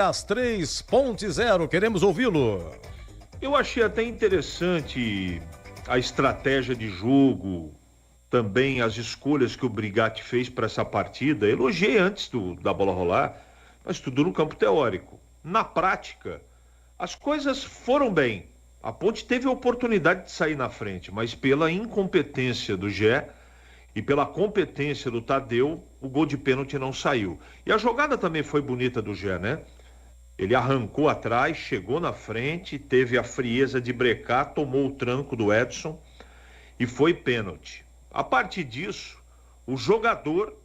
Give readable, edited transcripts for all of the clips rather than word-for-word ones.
Goiás 3.0, queremos ouvi-lo. Eu achei até interessante a estratégia de jogo, também as escolhas que o Brigatti fez para essa partida. Elogiei antes da bola rolar, mas tudo no campo teórico. Na prática, as coisas foram bem. A Ponte teve a oportunidade de sair na frente, mas pela incompetência do Gé e pela competência do Tadeu, o gol de pênalti não saiu. E a jogada também foi bonita do Gé, né? Ele arrancou atrás, chegou na frente, teve a frieza de brecar, tomou o tranco do Edson e foi pênalti. A partir disso, o jogador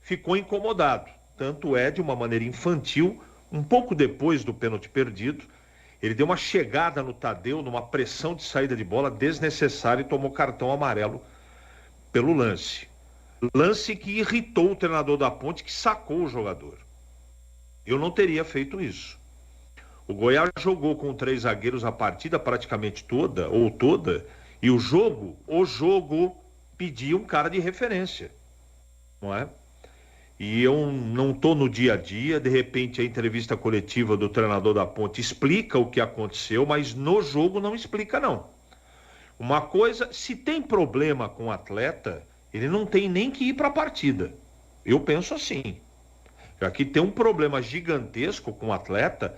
ficou incomodado. Tanto é de uma maneira infantil, um pouco depois do pênalti perdido, ele deu uma chegada no Tadeu, numa pressão de saída de bola desnecessária e tomou cartão amarelo pelo lance. Lance que irritou o treinador da Ponte, que sacou o jogador. Eu não teria feito isso. O Goiás jogou com 3 zagueiros a partida praticamente toda, e o jogo pedia um cara de referência, não é? E eu não estou no dia a dia, de repente a entrevista coletiva do treinador da Ponte explica o que aconteceu, mas no jogo não explica não. Uma coisa, se tem problema com o atleta, ele não tem nem que ir para a partida. Eu penso assim. Já que tem um problema gigantesco com o atleta,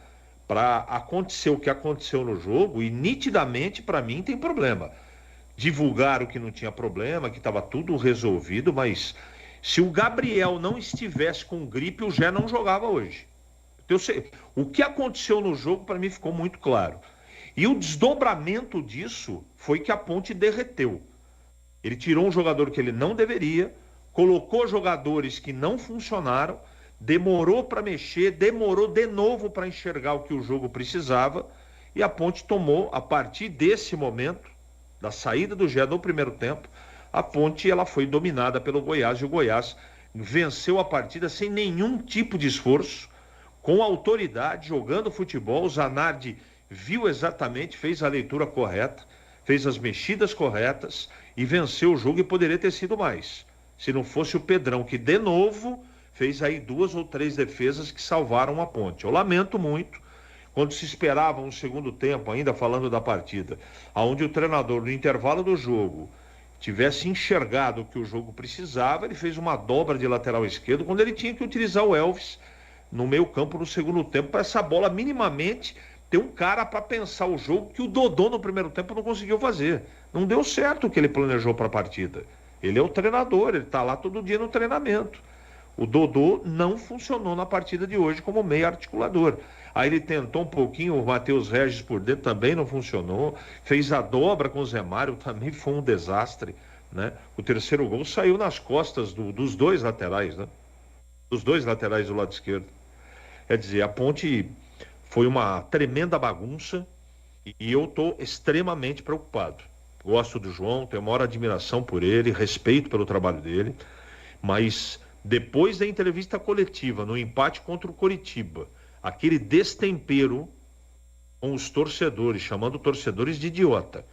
para acontecer o que aconteceu no jogo, e nitidamente para mim tem problema. Divulgaram que não tinha problema, que estava tudo resolvido, mas se o Gabriel não estivesse com gripe, o Gé não jogava hoje. O que aconteceu no jogo para mim ficou muito claro. E o desdobramento disso foi que a Ponte derreteu. Ele tirou um jogador que ele não deveria, colocou jogadores que não funcionaram, demorou para mexer, demorou de novo para enxergar o que o jogo precisava, e a Ponte tomou, a partir desse momento, da saída do Gé no primeiro tempo, a Ponte ela foi dominada pelo Goiás, e o Goiás venceu a partida sem nenhum tipo de esforço, com autoridade, jogando futebol. O Zanardi viu exatamente, fez a leitura correta, fez as mexidas corretas e venceu o jogo, e poderia ter sido mais, se não fosse o Pedrão, que de novo fez aí 2 ou 3 defesas que salvaram a Ponte. Eu lamento muito, quando se esperava um segundo tempo, ainda falando da partida, onde o treinador, no intervalo do jogo, tivesse enxergado o que o jogo precisava, ele fez uma dobra de lateral esquerdo, quando ele tinha que utilizar o Elvis no meio campo no segundo tempo, para essa bola minimamente ter um cara para pensar o jogo, que o Dodô no primeiro tempo não conseguiu fazer. Não deu certo o que ele planejou para a partida. Ele é o treinador, ele está lá todo dia no treinamento. O Dodô não funcionou na partida de hoje como meio articulador. Aí ele tentou um pouquinho, o Matheus Regis por dentro também não funcionou. Fez a dobra com o Zé Mário, também foi um desastre, né? O terceiro gol saiu nas costas dos 2 laterais, né? Dos 2 laterais do lado esquerdo. Quer dizer, a Ponte foi uma tremenda bagunça e eu estou extremamente preocupado. Gosto do João, tenho a maior admiração por ele, respeito pelo trabalho dele, mas depois da entrevista coletiva, no empate contra o Coritiba, aquele destempero com os torcedores, chamando torcedores de idiota,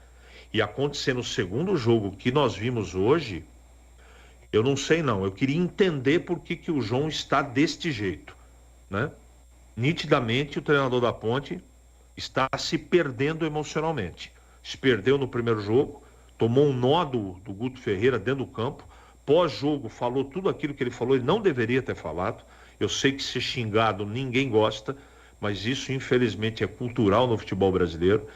e acontecer no segundo jogo que nós vimos hoje, eu não sei não. Eu queria entender por que o João está deste jeito, né? Nitidamente o treinador da Ponte está se perdendo emocionalmente. Se perdeu no primeiro jogo, tomou um nó do Guto Ferreira dentro do campo. Pós-jogo falou tudo aquilo que ele falou e não deveria ter falado. Eu sei que ser xingado ninguém gosta, mas isso infelizmente é cultural no futebol brasileiro.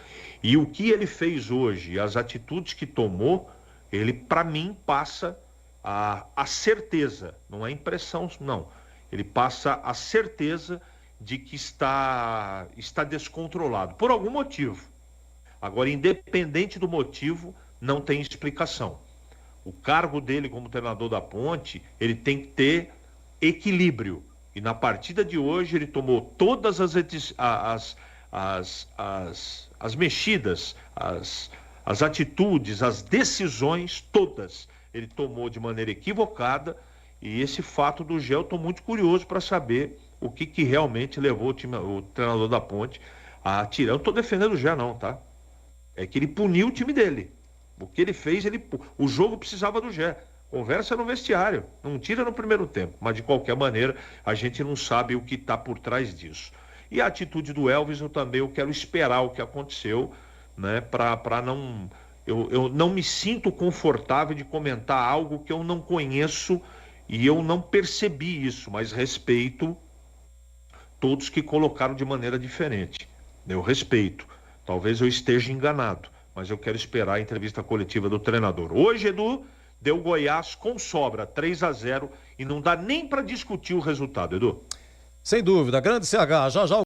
E o que ele fez hoje, as atitudes que tomou, ele para mim passa a certeza, não é impressão não, ele passa a certeza de que está descontrolado, por algum motivo. Agora, independente do motivo, não tem explicação. O cargo dele como treinador da Ponte, ele tem que ter equilíbrio. E na partida de hoje ele tomou todas as mexidas, as atitudes, as decisões, todas. Ele tomou de maneira equivocada, e esse fato do Gé, eu estou muito curioso para saber o que realmente levou o treinador da Ponte a tirar. Eu não estou defendendo o Gé não, tá? É que ele puniu o time dele. O que ele fez, o jogo precisava do Gé. Conversa no vestiário, não tira no primeiro tempo, mas de qualquer maneira a gente não sabe o que está por trás disso. E a atitude do Elvis eu quero esperar o que aconteceu, né, para não... Eu não me sinto confortável de comentar algo que eu não conheço e eu não percebi isso, mas respeito todos que colocaram de maneira diferente. Eu respeito. Talvez eu esteja enganado, mas eu quero esperar a entrevista coletiva do treinador. Hoje, Edu, deu Goiás com sobra, 3-0, e não dá nem para discutir o resultado, Edu. Sem dúvida, grande CH, já já